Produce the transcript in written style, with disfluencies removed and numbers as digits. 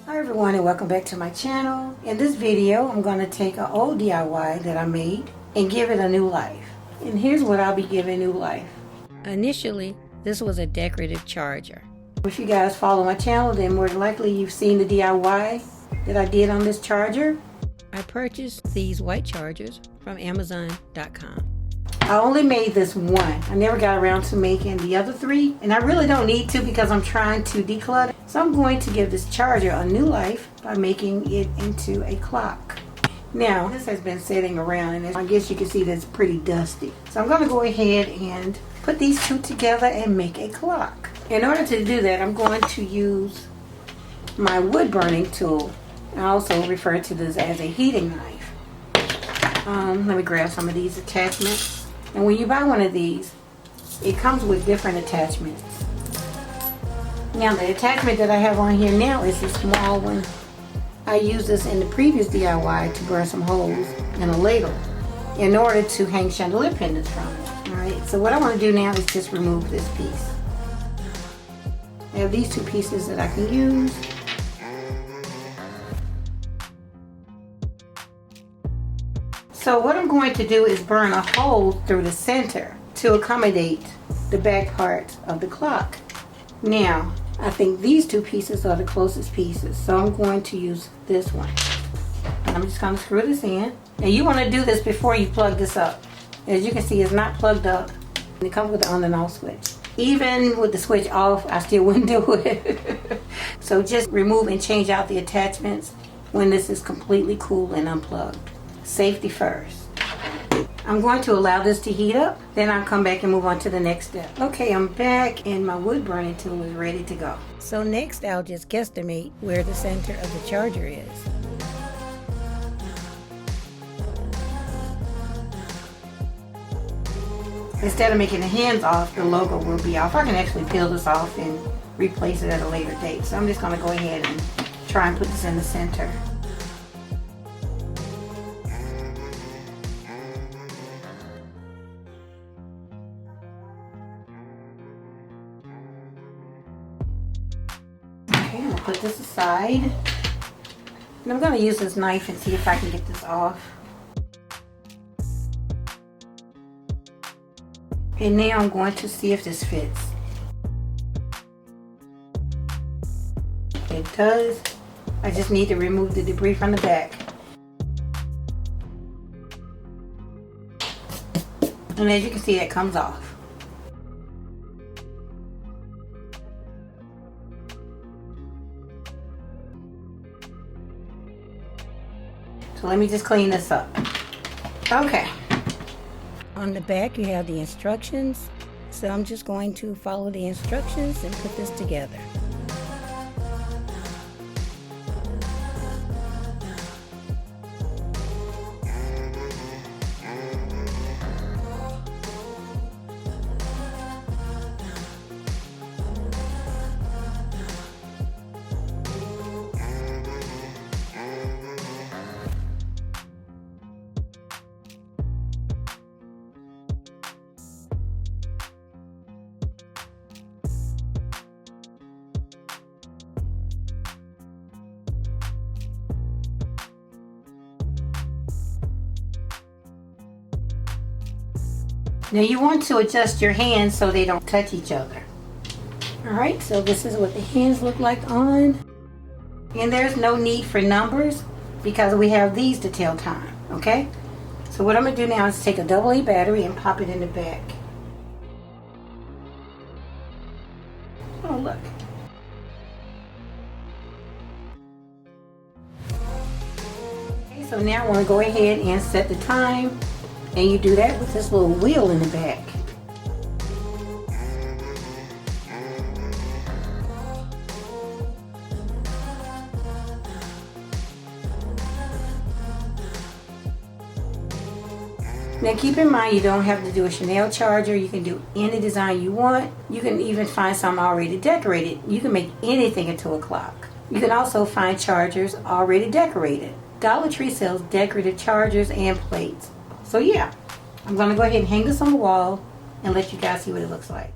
Hi everyone, and welcome back to my channel. In this video I'm going to take an old DIY that I made and give it a new life. And here's what I'll be giving new life. Initially, this was a decorative charger. If you guys follow my channel, then more than likely you've seen the DIY that I did on this charger. I purchased these white chargers from Amazon.com. I only made this one. I never got around to making the other three, and I really don't need to because I'm trying to declutter. So I'm going to give this charger a new life by making it into a clock. Now, this has been sitting around, and I guess you can see that it's pretty dusty. So I'm going to go ahead and put these two together and make a clock. In order to do that, I'm going to use my wood burning tool. I also refer to this as a heating knife. Let me grab some of these attachments. And when you buy one of these, it comes with different attachments. Now the attachment that I have on here now is a small one. I used this in the previous DIY to burn some holes in a ladle in order to hang chandelier pendants from it. Alright, so what I want to do now is just remove this piece. I have these two pieces that I can use. So what I'm going to do is burn a hole through the center to accommodate the back part of the clock. Now, I think these two pieces are the closest pieces, so I'm going to use this one. And I'm just going to screw this in. Now you want to do this before you plug this up. As you can see, it's not plugged up. It comes with the on and off switch. Even with the switch off, I still wouldn't do it. So just remove and change out the attachments when this is completely cool and unplugged. Safety first. I'm going to allow this to heat up, then I'll come back and move on to the next step. Okay, I'm back and my wood burning tool is ready to go. So next I'll just guesstimate where the center of the charger is. Instead of making the hands off, the logo will be off. I can actually peel this off and replace it at a later date. So I'm just going to go ahead and try and put this in the center. Okay, I'm going to put this aside. And I'm going to use this knife and see if I can get this off. And now I'm going to see if this fits. It does. I just need to remove the debris from the back. And as you can see, it comes off. So let me just clean this up. Okay. On the back you have the instructions. So I'm just going to follow the instructions and put this together. Now you want to adjust your hands so they don't touch each other. Alright, so this is what the hands look like on. And there's no need for numbers because we have these to tell time, okay? So what I'm going to do now is take a AA battery and pop it in the back. Oh, look. Okay, so now I want to go ahead and set the time. And you do that with this little wheel in the back. Now keep in mind you don't have to do a Chanel charger. You can do any design you want. You can even find some already decorated. You can make anything into a clock. You can also find chargers already decorated. Dollar Tree sells decorative chargers and plates. So yeah, I'm going to go ahead and hang this on the wall and let you guys see what it looks like.